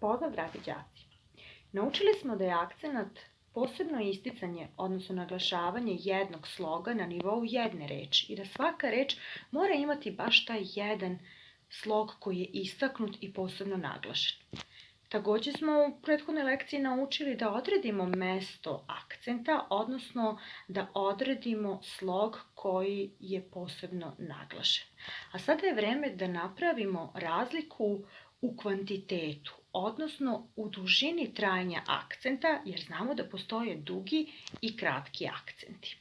Pozdrav, dragi đaci! Naučili smo da je akcenat posebno isticanje, odnosno naglašavanje jednog sloga na nivou jedne reči i da svaka reč mora imati baš taj jedan slog koji je istaknut i posebno naglašen. Takođe smo u prethodnoj lekciji naučili da odredimo mesto akcenta, odnosno da odredimo slog koji je posebno naglašen. A sada je vreme da napravimo razliku u kvantitetu, odnosno u dužini trajanja akcenta, jer znamo da postoje dugi i kratki akcenti.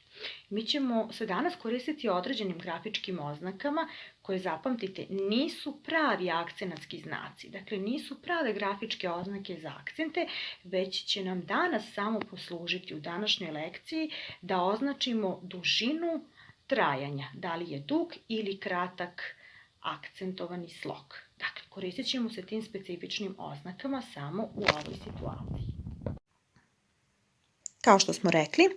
Mi ćemo se danas koristiti određenim grafičkim oznakama koje, zapamtite, nisu pravi akcenatski znaci. Dakle, nisu prave grafičke oznake za akcente, već će nam danas samo poslužiti u današnjoj lekciji da označimo dužinu trajanja, da li je dug ili kratak akcentovani slog. Dakle, koristit ćemo se tim specifičnim oznakama samo u ovoj situaciji. Kao što smo rekli,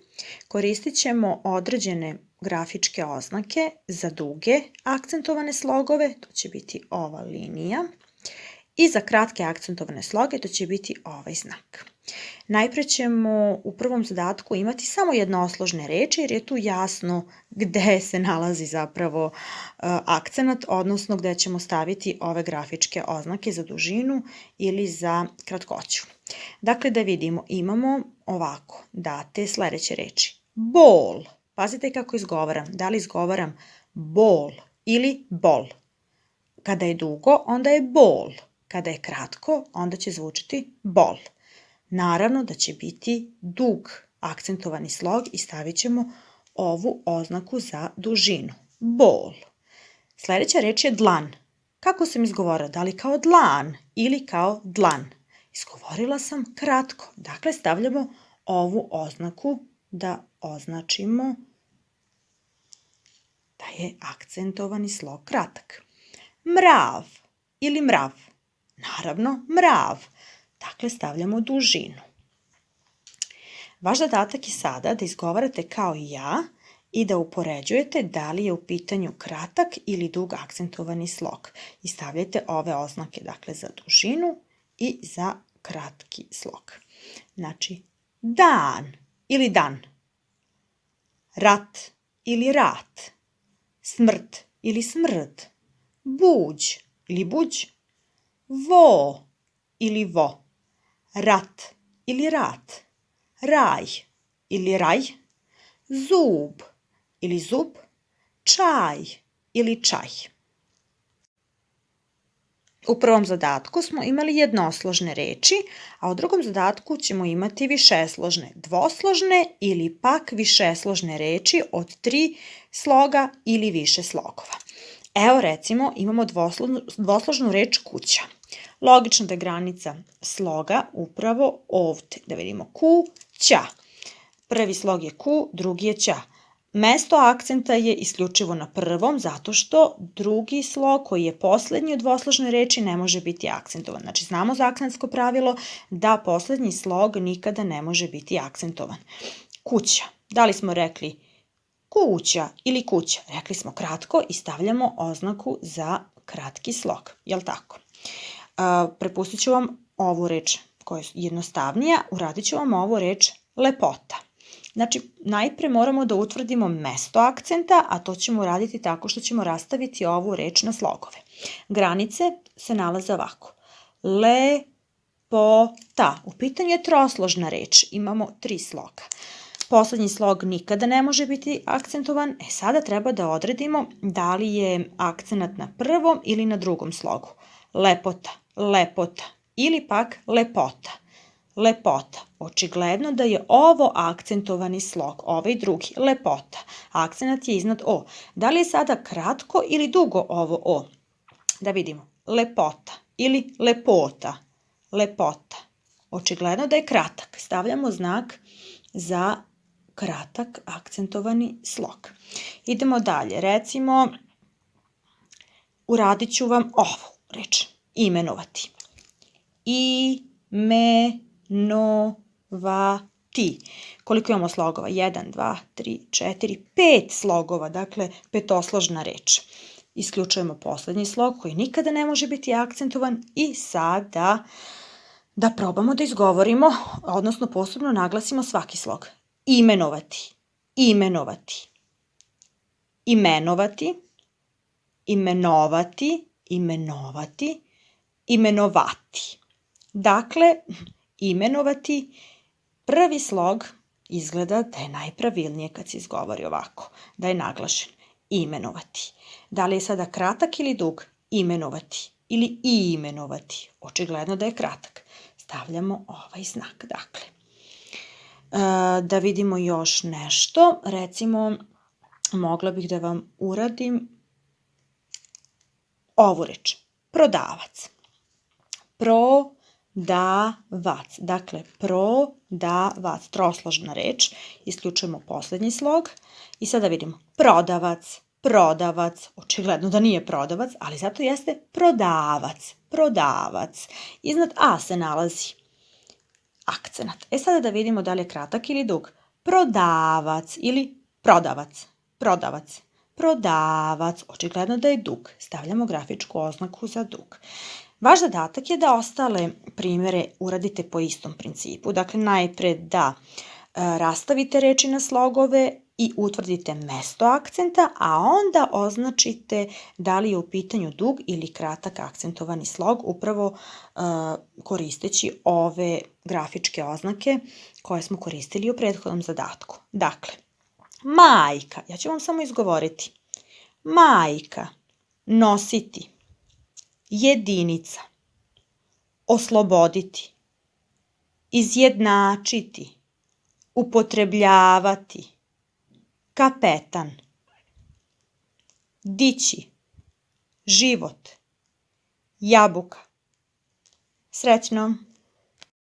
koristit ćemo određene grafičke oznake za duge akcentovane slogove, to će biti ova linija, i za kratke akcentovane sloge, to će biti ovaj znak. Najpre ćemo u prvom zadatku imati samo jednoosložne reči, jer je tu jasno gde se nalazi zapravo akcenat, odnosno gde ćemo staviti ove grafičke oznake za dužinu ili za kratkoću. Dakle, da vidimo, imamo ovako date sledeće reči. Bol. Pazite kako izgovaram. Da li izgovaram bol ili bol? Kada je dugo, onda je bol. Kada je kratko, onda će zvučiti bol. Naravno da će biti dug akcentovani slog i stavit ćemo ovu oznaku za dužinu. Bol. Sledeća reč je dlan. Kako sam izgovorila? Da li kao dlan ili kao dlan? Izgovorila sam kratko. Dakle, stavljamo ovu oznaku da označimo da je akcentovani slog kratak. Mrav ili mrav. Naravno, mrav. Dakle, stavljamo dužinu. Vaš zadatak je sada da izgovarate kao i ja i da upoređujete da li je u pitanju kratak ili dug akcentovani slog. I stavljate ove oznake, dakle, za dužinu i za kratki slog. Znači, dan ili dan. Rat ili rat. Smrt ili smrt. Buđ ili buđ. Vo ili vo. Rat ili rat. Raj ili raj. Zub ili zub. Čaj ili čaj. U prvom zadatku smo imali jednosložne reči, a u drugom zadatku ćemo imati višesložne, dvosložne ili pak višesložne reči od 3 sloga ili više slogova. Evo recimo imamo dvosložnu reč kuća. Logično da je granica sloga upravo ovde. Da vidimo kuća. Prvi slog je ku, drugi je ća. Mesto akcenta je isključivo na prvom, zato što drugi slog koji je poslednji u dvosložnoj reči ne može biti akcentovan. Znači, znamo za akcentsko pravilo da poslednji slog nikada ne može biti akcentovan. Kuća. Da li smo rekli kuća ili kuća? Rekli smo kratko i stavljamo oznaku za kratki slog. Jel' tako? Prepustit ću vam ovu reč koja je jednostavnija, uradit ću vam ovu reč lepota. Znači, najpre moramo da utvrdimo mesto akcenta, a to ćemo uraditi tako što ćemo rastaviti ovu reč na slogove. Granice se nalaze ovako. Lepota. U pitanju je trosložna reč. Imamo 3 sloga. Poslednji slog nikada ne može biti akcentovan. Sada treba da odredimo da li je akcenat na prvom ili na drugom slogu. Lepota, lepota ili pak lepota. Lepota. Očigledno da je ovo akcentovani slog, ovaj drugi, lepota. Akcenat je iznad o. Da li je sada kratko ili dugo ovo o? Da vidimo. Lepota ili lepota. Lepota. Očigledno da je kratak. Stavljamo znak za kratak akcentovani slog. Idemo dalje. Recimo, uradit ću vam ovu reč. Imenovati. Imenovati. Koliko imamo slogova? 1, 2, 3, 4, 5 slogova. Dakle, petosložna reč. Isključujemo poslednji slog koji nikada ne može biti akcentovan i sada da probamo da izgovorimo, odnosno posebno naglasimo svaki slog. Imenovati, imenovati, imenovati, imenovati, imenovati, imenovati. Dakle, imenovati, prvi slog izgleda da je najpravilnije kad se izgovori ovako, da je naglašen. Imenovati. Da li je sada kratak ili dug? Imenovati ili imenovati. Očigledno da je kratak. Stavljamo ovaj znak, dakle. Da vidimo još nešto. Recimo, mogla bih da vam uradim ovu reč. Prodavac. Prodavac. Dakle, prodavac. Trosložna reč. Isključujemo poslednji slog. I sada vidimo. Prodavac. Prodavac. Očigledno da nije prodavac, ali zato jeste prodavac. Prodavac. Iznad A se nalazi akcenat. Sada da vidimo da li je kratak ili dug. Prodavac ili prodavac. Prodavac. Prodavac. Očigledno da je dug. Stavljamo grafičku oznaku za dug. Vaš zadatak je da ostale primere uradite po istom principu. Dakle, najpre da rastavite reči na slogove i utvrdite mesto akcenta, a onda označite da li je u pitanju dug ili kratak akcentovani slog, upravo koristeći ove grafičke oznake koje smo koristili u prethodnom zadatku. Dakle, majka, ja ću vam samo izgovoriti. Majka, nositi, jedinica, osloboditi, izjednačiti, upotrebljavati, kapetan, dići, život, jabuka. Srećno!